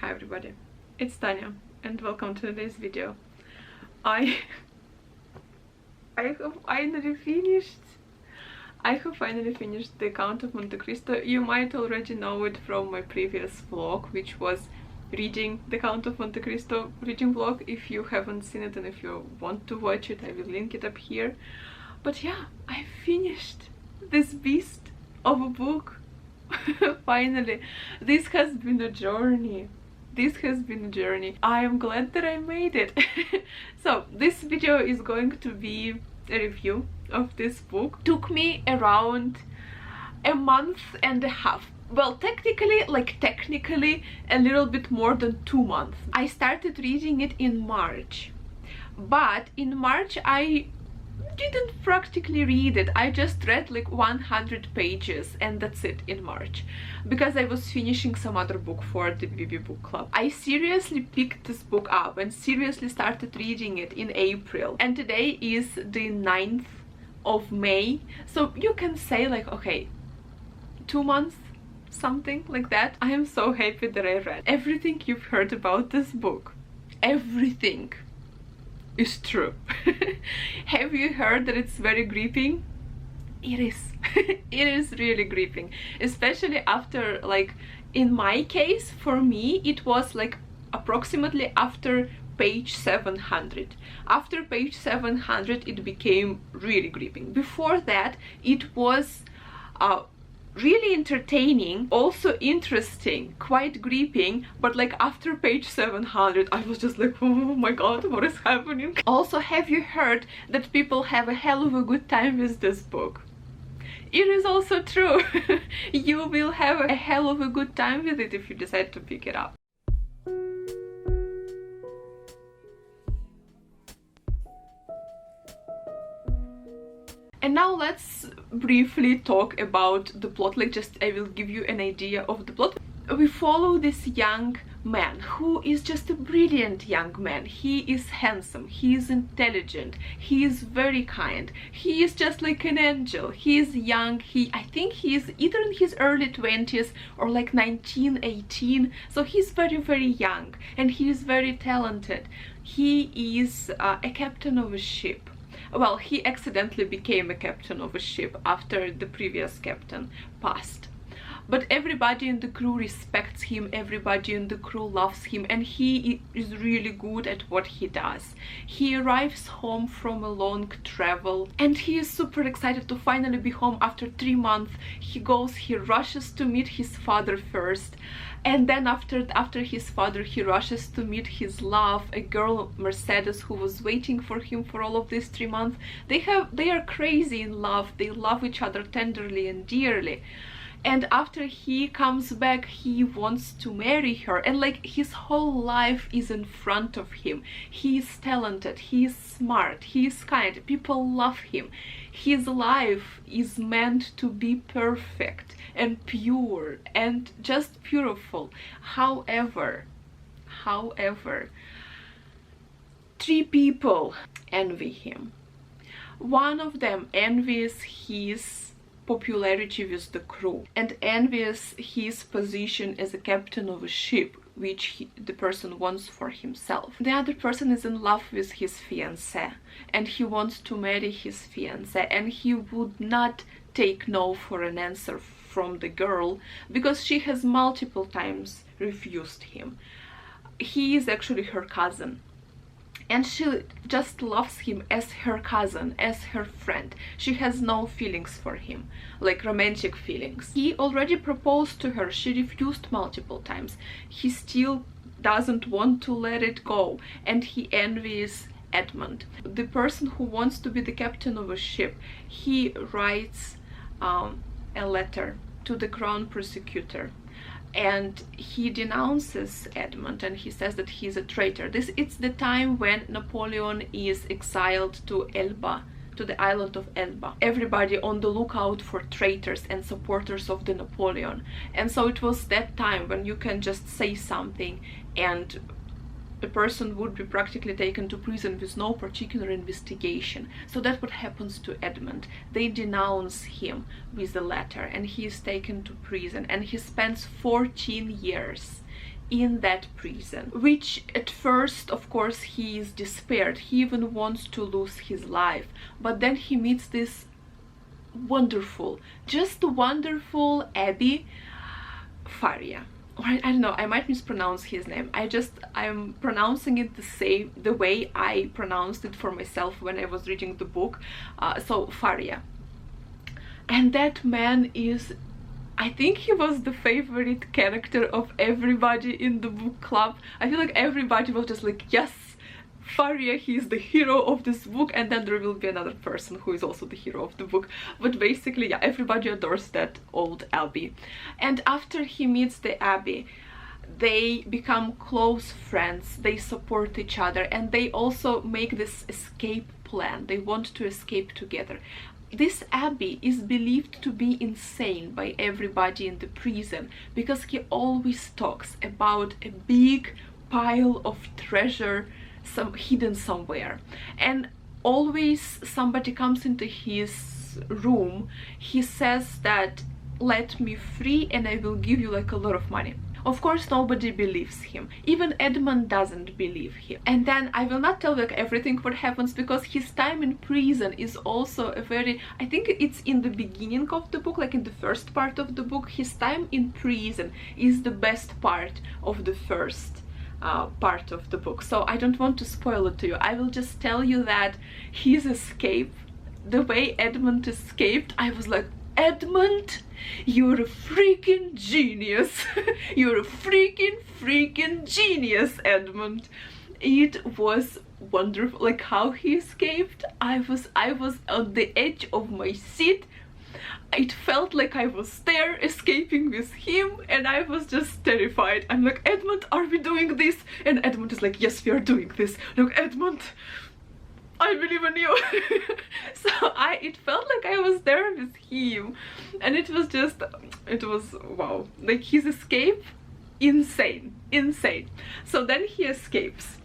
Hi everybody, it's Tanya and welcome to today's video. I have finally finished the Count of Monte Cristo. You might already know it from my previous vlog, which was reading the Count of Monte Cristo reading vlog. If you haven't seen it and if you want to watch it, I will link it up here. But yeah, I finished this beast of a book. Finally, this has been a journey. I am glad that I made it. So this video is going to be a review of this book. Took me around a month and a half. Well, technically a little bit more than 2 months. I started reading it in March, but in March I didn't practically read it. I just read like 100 pages and that's it in March, because I was finishing some other book for the BB book club. I seriously picked this book up and seriously started reading it in April, and today is the 9th of May, so you can say like, okay, 2 months, something like that. I am so happy that I read everything you've heard about this book. Everything is true. Have you heard that it's very gripping? It is. It is really gripping, especially after, like, in my case, for me it was like approximately after page 700. After page 700 it became really gripping. Before that it was really entertaining, also interesting, quite gripping, but like after page 700 I was just like, oh my god, what is happening? Also, have you heard that people have a hell of a good time with this book? It is also true. You will have a hell of a good time with it if you decide to pick it up. And now let's briefly talk about the plot. Like, just I will give you an idea of the plot. We follow this young man who is just a brilliant young man. He is handsome, he is intelligent, he is very kind, he is just like an angel. He is young, I think he is either in his early 20s or like 19, 18, so he's very young and he is very talented. He is a captain of a ship. Well, he accidentally became a captain of a ship after the previous captain passed. But everybody in the crew respects him, everybody in the crew loves him, and he is really good at what he does. He arrives home from a long travel and he is super excited to finally be home after 3 months. He rushes to meet his father first, and then after his father he rushes to meet his love, a girl, Mercedes, who was waiting for him for all of these 3 months. They are crazy in love, they love each other tenderly and dearly. And after he comes back, he wants to marry her, and like his whole life is in front of him. He is talented, he is smart, he is kind, people love him. His life is meant to be perfect and pure and just beautiful. However, 3 people envy him. One of them envies his popularity with the crew and envies his position as a captain of a ship, which the person wants for himself. The other person is in love with his fiancée and he wants to marry his fiancée, and he would not take no for an answer from the girl because she has multiple times refused him. He is actually her cousin, and she just loves him as her cousin, as her friend. She has no feelings for him, like romantic feelings. He already proposed to her, she refused multiple times. He still doesn't want to let it go, and he envies Edmund, the person who wants to be the captain of a ship. He writes a letter to the crown prosecutor, and he denounces Edmund and he says that he's a traitor. It's the time when Napoleon is exiled to Elba, to the island of Elba. Everybody on the lookout for traitors and supporters of the Napoleon. And so it was that time when you can just say something and the person would be practically taken to prison with no particular investigation. So that's what happens to Edmund. They denounce him with a letter and he is taken to prison, and he spends 14 years in that prison, which at first, of course, he is despaired. He even wants to lose his life, but then he meets this wonderful, just wonderful Abby Faria. Or I don't know, I might mispronounce his name. I'm pronouncing it the way I pronounced it for myself when I was reading the book. So Faria. And that man is, I think he was the favorite character of everybody in the book club. I feel like everybody was just like, yes, Faria, he is the hero of this book, and then there will be another person who is also the hero of the book. But basically, yeah, everybody adores that old Abby. And after he meets the Abby, they become close friends, they support each other, and they also make this escape plan. They want to escape together. This Abby is believed to be insane by everybody in the prison because he always talks about a big pile of treasure hidden somewhere, and always somebody comes into his room, he says that let me free and I will give you like a lot of money. Of course nobody believes him, even Edmund doesn't believe him. And then I will not tell like everything what happens, because his time in prison is also a very, I think it's in the beginning of the book, like in the first part of the book, his time in prison is the best part of the first part of the book. So I don't want to spoil it to you. I will just tell you that his escape, the way Edmund escaped, I was like, Edmund, you're a freaking genius. You're a freaking genius, Edmund. It was wonderful, like how he escaped. I was on the edge of my seat. It felt like I was there escaping with him, and I was just terrified. I'm like, Edmund, are we doing this? And Edmund is like, yes, we are doing this. Look, Edmund, I believe in you. So it felt like I was there with him, and it was wow, like his escape, insane. So then he escapes,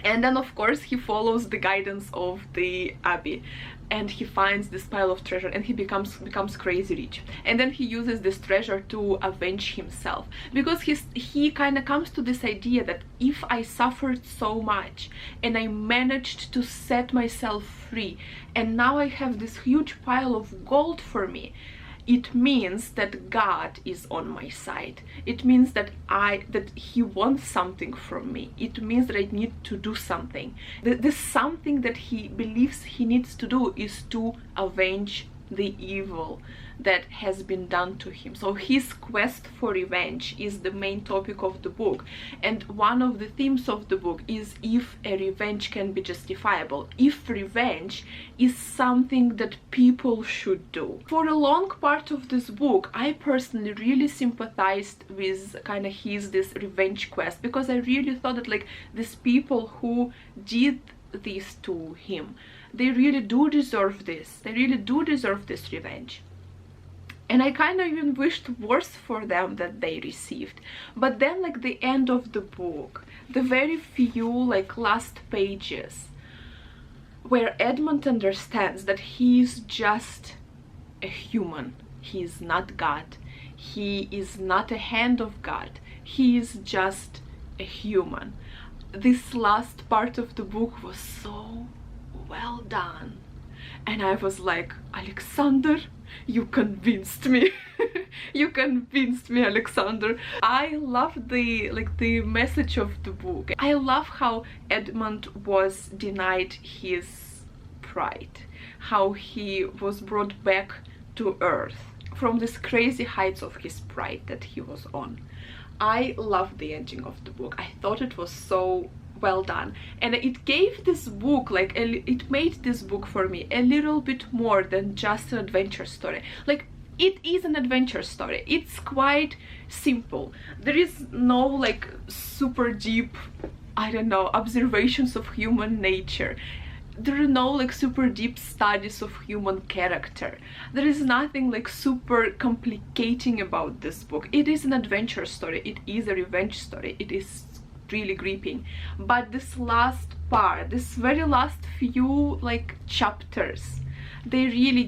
and then of course he follows the guidance of the Abby, and he finds this pile of treasure, and he becomes crazy rich. And then he uses this treasure to avenge himself, because he kind of comes to this idea that if I suffered so much and I managed to set myself free, and now I have this huge pile of gold for me, it means that God is on my side. It means that he wants something from me. It means that I need to do something. The something that he believes he needs to do is to avenge the evil that has been done to him. So his quest for revenge is the main topic of the book, and one of the themes of the book is if a revenge can be justifiable, if revenge is something that people should do. For a long part of this book, I personally really sympathized with kind of this revenge quest, because I really thought that like these people who did this to him, they really do deserve this. They really do deserve this revenge. And I kind of even wished worse for them that they received. But then like the end of the book, the very few like last pages, where Edmund understands that he is just a human. He is not God. He is not a hand of God. He is just a human. This last part of the book was so well done, and I was like, Alexander, you convinced me. You convinced me, Alexander. I love the message of the book. I love how Edmund was denied his pride, how he was brought back to earth from these crazy heights of his pride that he was on. I loved the ending of the book. I thought it was so well done, and it gave this book like it made this book for me a little bit more than just an adventure story. Like, it is an adventure story. It's quite simple. There is no like super deep, I don't know, observations of human nature. There are no like super deep studies of human character. There is nothing like super complicating about this book. It is an adventure story. It is a revenge story. It is really gripping. But this last part, this very last few like chapters, they really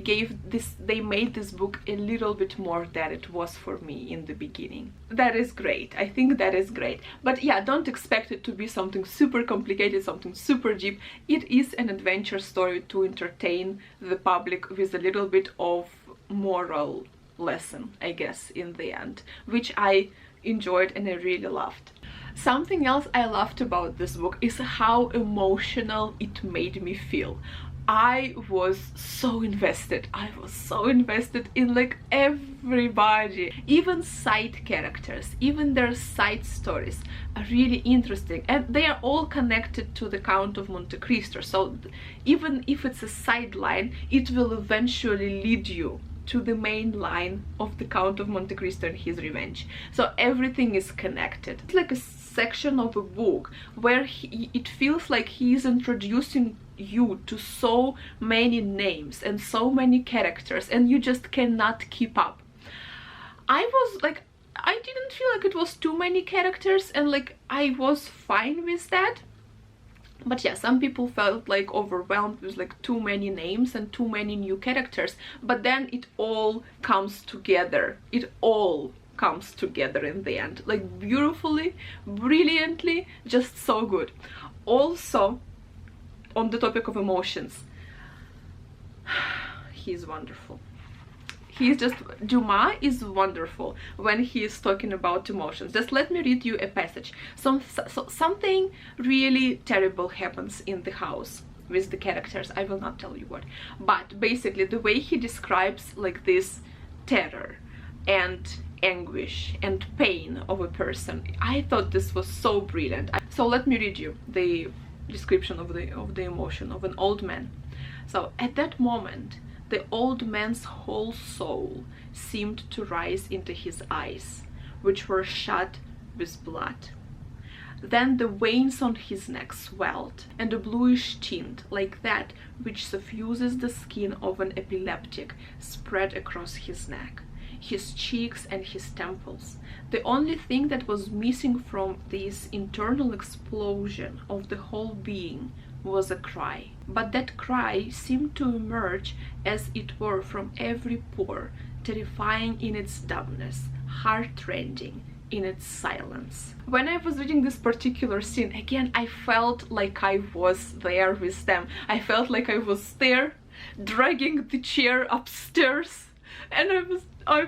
they made this book a little bit more than it was for me in the beginning. That is great. I think that is great. But yeah, don't expect it to be something super complicated, something super deep. It is an adventure story to entertain the public with a little bit of moral lesson, I guess, in the end, which I enjoyed and I really loved. Something else I loved about this book is how emotional it made me feel. I was so invested. I was so invested in like everybody. Even side characters, even their side stories are really interesting, and they are all connected to the Count of Monte Cristo. So even if it's a sideline, it will eventually lead you to the main line of the Count of Monte Cristo and his revenge. So everything is connected. It's like a section of a book where it feels like he is introducing you to so many names and so many characters, and you just cannot keep up. I didn't feel like it was too many characters, and like I was fine with that. But yeah, some people felt like overwhelmed with like too many names and too many new characters, but then it all comes together. It all comes together in the end, like beautifully, brilliantly, just so good. Also, on the topic of emotions, he's wonderful. Dumas is wonderful when he is talking about emotions. Just let me read you a passage. Something really terrible happens in the house with the characters. I will not tell you what, but basically the way he describes like this terror and anguish and pain of a person, I thought this was so brilliant. So let me read you the description of the emotion of an old man. So at that moment, the old man's whole soul seemed to rise into his eyes, which were shot with blood. Then the veins on his neck swelled, and a bluish tint, like that which suffuses the skin of an epileptic, spread across his neck, his cheeks and his temples. The only thing that was missing from this internal explosion of the whole being was a cry. But that cry seemed to emerge as it were from every pore, terrifying in its dumbness, heart-rending in its silence. When I was reading this particular scene, again, I felt like I was there with them. I felt like I was there, dragging the chair upstairs, and I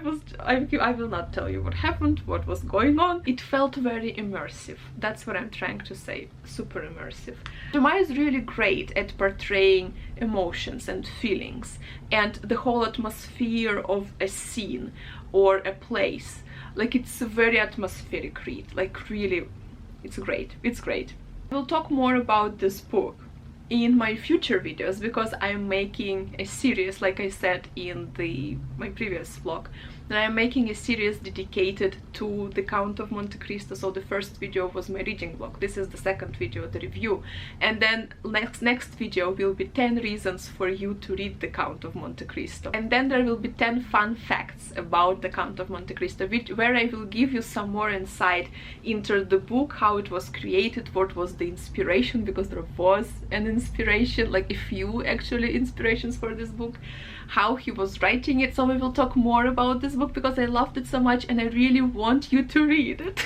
will not tell you what happened, what was going on. It felt very immersive. That's what I'm trying to say. Super immersive. Dumas is really great at portraying emotions and feelings and the whole atmosphere of a scene or a place. Like, it's a very atmospheric read. Like, really, it's great. It's great. We'll talk more about this book in my future videos, because I'm making a series, like I said in my previous vlog, that I'm making a series dedicated to the Count of Monte Cristo. So the first video was my reading vlog, this is the second video, the review, and then next video will be 10 reasons for you to read the Count of Monte Cristo, and then there will be 10 fun facts about the Count of Monte Cristo, where I will give you some more insight into the book, how it was created, what was the inspiration, because there was an inspiration, like a few actually inspirations for this book, how he was writing it. So we will talk more about this book because I loved it so much and I really want you to read it.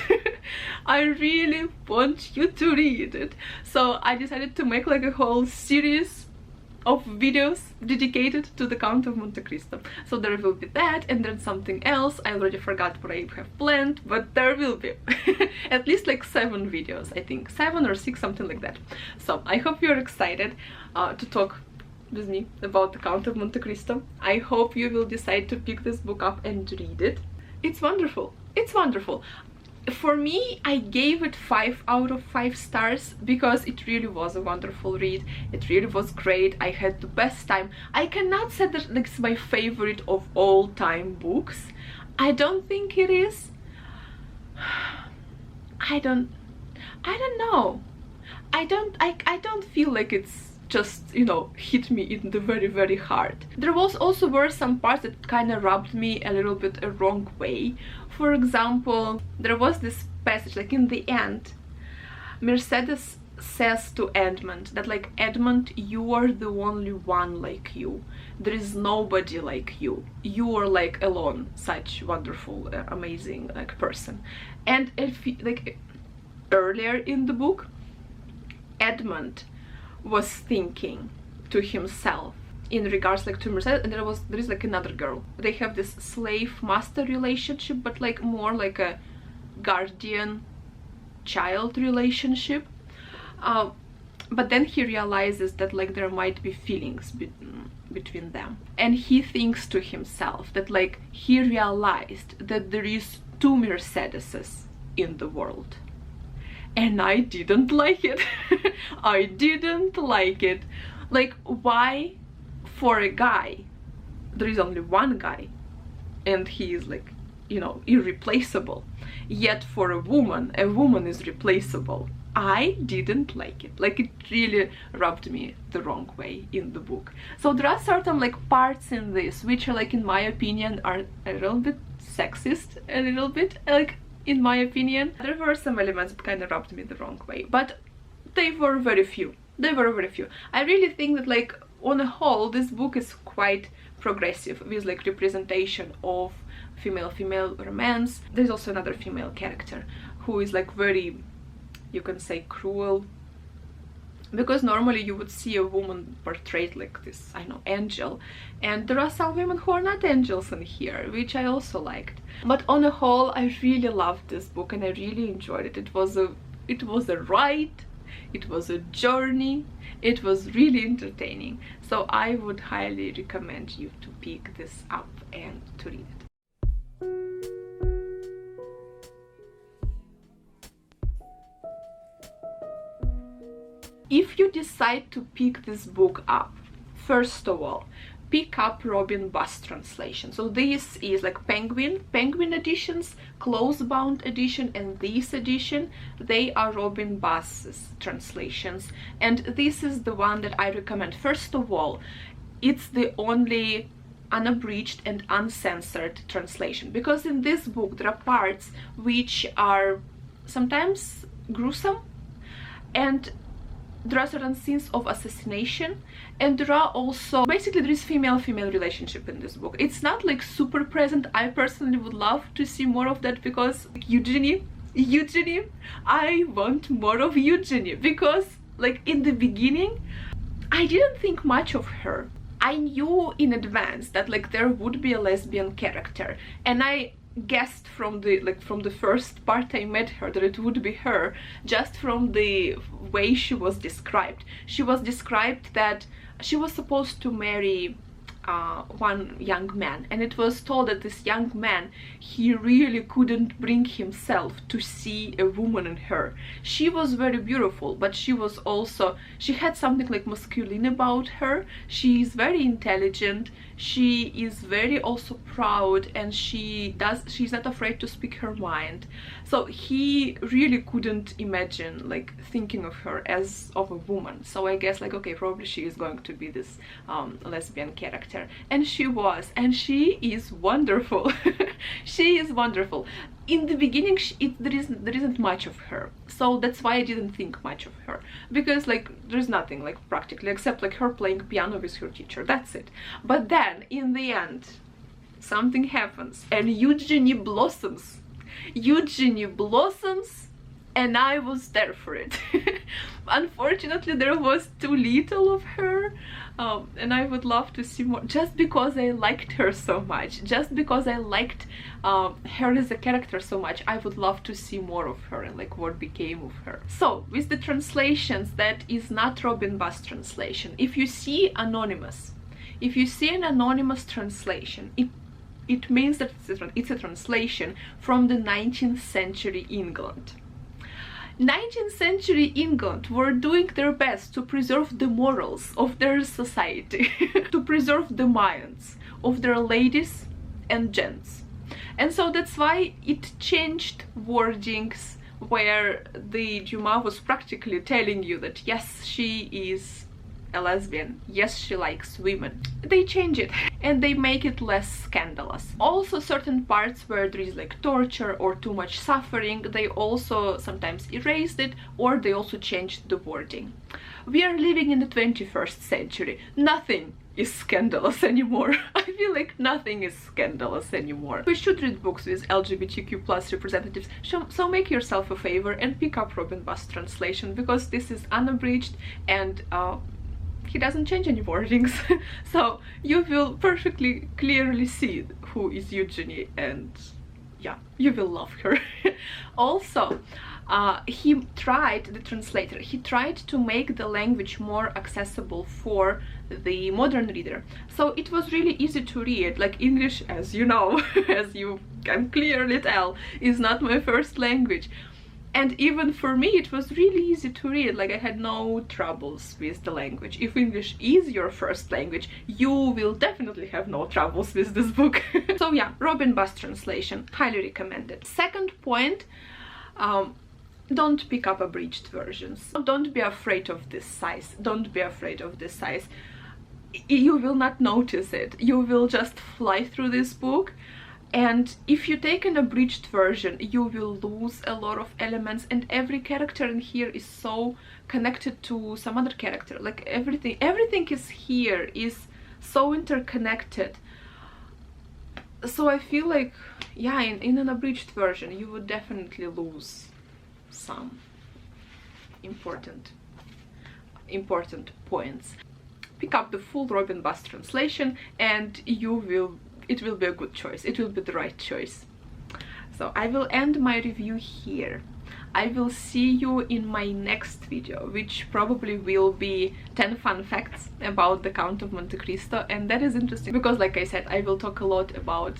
I really want you to read it. So I decided to make like a whole series of videos dedicated to the Count of Monte Cristo. So there will be that, and then something else. I already forgot what I have planned, but there will be at least like 7 videos, I think 7 or 6, something like that. So I hope you're excited to talk with me about the Count of Monte Cristo. I hope you will decide to pick this book up and read it. It's wonderful. It's wonderful. For me, I gave it 5 out of 5 stars because it really was a wonderful read. It really was great. I had the best time. I cannot say that it's my favorite of all time books. I don't think it is. I don't know. I don't feel like it's just, you know, hit me in the very heart. There were some parts that kind of rubbed me a little bit a wrong way. For example, there was this passage, like in the end, Mercedes says to Edmund that like, Edmund, you are the only one like you. There is nobody like you. You are like alone, such wonderful, amazing like person. And if like earlier in the book, Edmund was thinking to himself in regards like to Mercedes, and there is like another girl. They have this slave master relationship, but like more like a guardian child relationship. But then he realizes that like there might be feelings between them, and he thinks to himself that like he realized that there is two Mercedeses in the world, and I didn't like it. I didn't like it. Like, why for a guy there is only one guy and he is like, you know, irreplaceable, yet for a woman is replaceable? I didn't like it. Like, it really rubbed me the wrong way in the book. So there are certain like parts in this which are like, in my opinion, are a little bit sexist, a little bit like, in my opinion. There were some elements that kind of rubbed me the wrong way, but they were very few. They were very few. I really think that like on a whole this book is quite progressive with like representation of female romance. There's also another female character who is like very, you can say, cruel, because normally you would see a woman portrayed like this, I know, angel, and there are some women who are not angels in here, which I also liked. But on a whole, I really loved this book and I really enjoyed it. It was a ride, it was a journey, it was really entertaining. So I would highly recommend you to pick this up and to read it. If you decide to pick this book up, first of all, pick up Robin Buss translation. So this is like Penguin editions, close-bound edition, and this edition, they are Robin Buss's translations. And this is the one that I recommend. First of all, it's the only unabridged and uncensored translation, because in this book there are parts which are sometimes gruesome, and there are certain scenes of assassination, and there are also, basically there is female relationship in this book. It's not like super present. I personally would love to see more of that, because like, Eugenie, I want more of Eugenie, because like in the beginning I didn't think much of her. I knew in advance that like there would be a lesbian character, and I guessed from the first part I met her that it would be her, just from the way she was described. She was described that she was supposed to marry one young man, and it was told that this young man, he really couldn't bring himself to see a woman in her. She was very beautiful, but she was also, she had something like masculine about her. She is very intelligent, she is very also proud, and she's not afraid to speak her mind. So he really couldn't imagine like thinking of her as of a woman. So I guess like, okay, probably she is going to be this lesbian character, and she was, and she is wonderful. She is wonderful. In the beginning there isn't much of her, so that's why I didn't think much of her, because like there's nothing like practically except like her playing piano with her teacher, that's it. But then in the end something happens and Eugenie blossoms, and I was there for it. Unfortunately there was too little of her, and I would love to see more, just because I liked her so much, just because I liked her as a character so much. I would love to see more of her and like what became of her. So with the translations that is not Robin Buss translation, if you see anonymous, if you see an anonymous translation, it means that it's a translation from the 19th century England. 19th century England were doing their best to preserve the morals of their society, to preserve the minds of their ladies and gents. And so that's why it changed wordings, where the Dumas was practically telling you that yes, she is a lesbian. Yes, she likes women. They change it and they make it less scandalous. Also, certain parts where there is like torture or too much suffering, they also sometimes erased it, or they also changed the wording. We are living in the 21st century. Nothing is scandalous anymore. I feel like nothing is scandalous anymore. We should read books with LGBTQ plus representatives, so make yourself a favor and pick up Robin Buss' translation, because this is unabridged and he doesn't change any wordings. So you will perfectly clearly see who is Eugenie, and yeah, you will love her. Also, the translator, he tried to make the language more accessible for the modern reader. So it was really easy to read. Like English, as you know, as you can clearly tell, is not my first language. And even for me, it was really easy to read. Like I had no troubles with the language. If English is your first language, you will definitely have no troubles with this book. So yeah, Robin Buss translation, highly recommended. Second point, don't pick up abridged versions. Don't be afraid of this size. Don't be afraid of this size. You will not notice it. You will just fly through this book. And if you take an abridged version, you will lose a lot of elements, and every character in here is so connected to some other character. Like everything is here, is so interconnected. So I feel like, yeah, in an abridged version, you would definitely lose some important points. Pick up the full Robin Buss translation and it will be a good choice. It will be the right choice. So I will end my review here. I will see you in my next video, which probably will be 10 fun facts about the Count of Monte Cristo. And that is interesting because, like I said, I will talk a lot about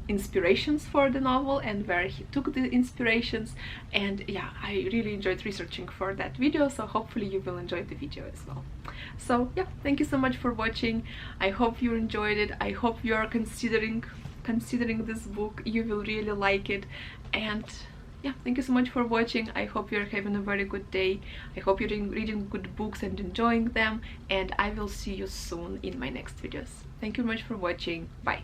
inspirations for the novel and where he took the inspirations. And yeah, I really enjoyed researching for that video, so hopefully you will enjoy the video as well. So yeah, thank you so much for watching. I hope you enjoyed it. I hope you are considering this book. You will really like it. And yeah, thank you so much for watching. I hope you're having a very good day. I hope you're reading good books and enjoying them, and I will see you soon in my next videos. Thank you very much for watching. Bye.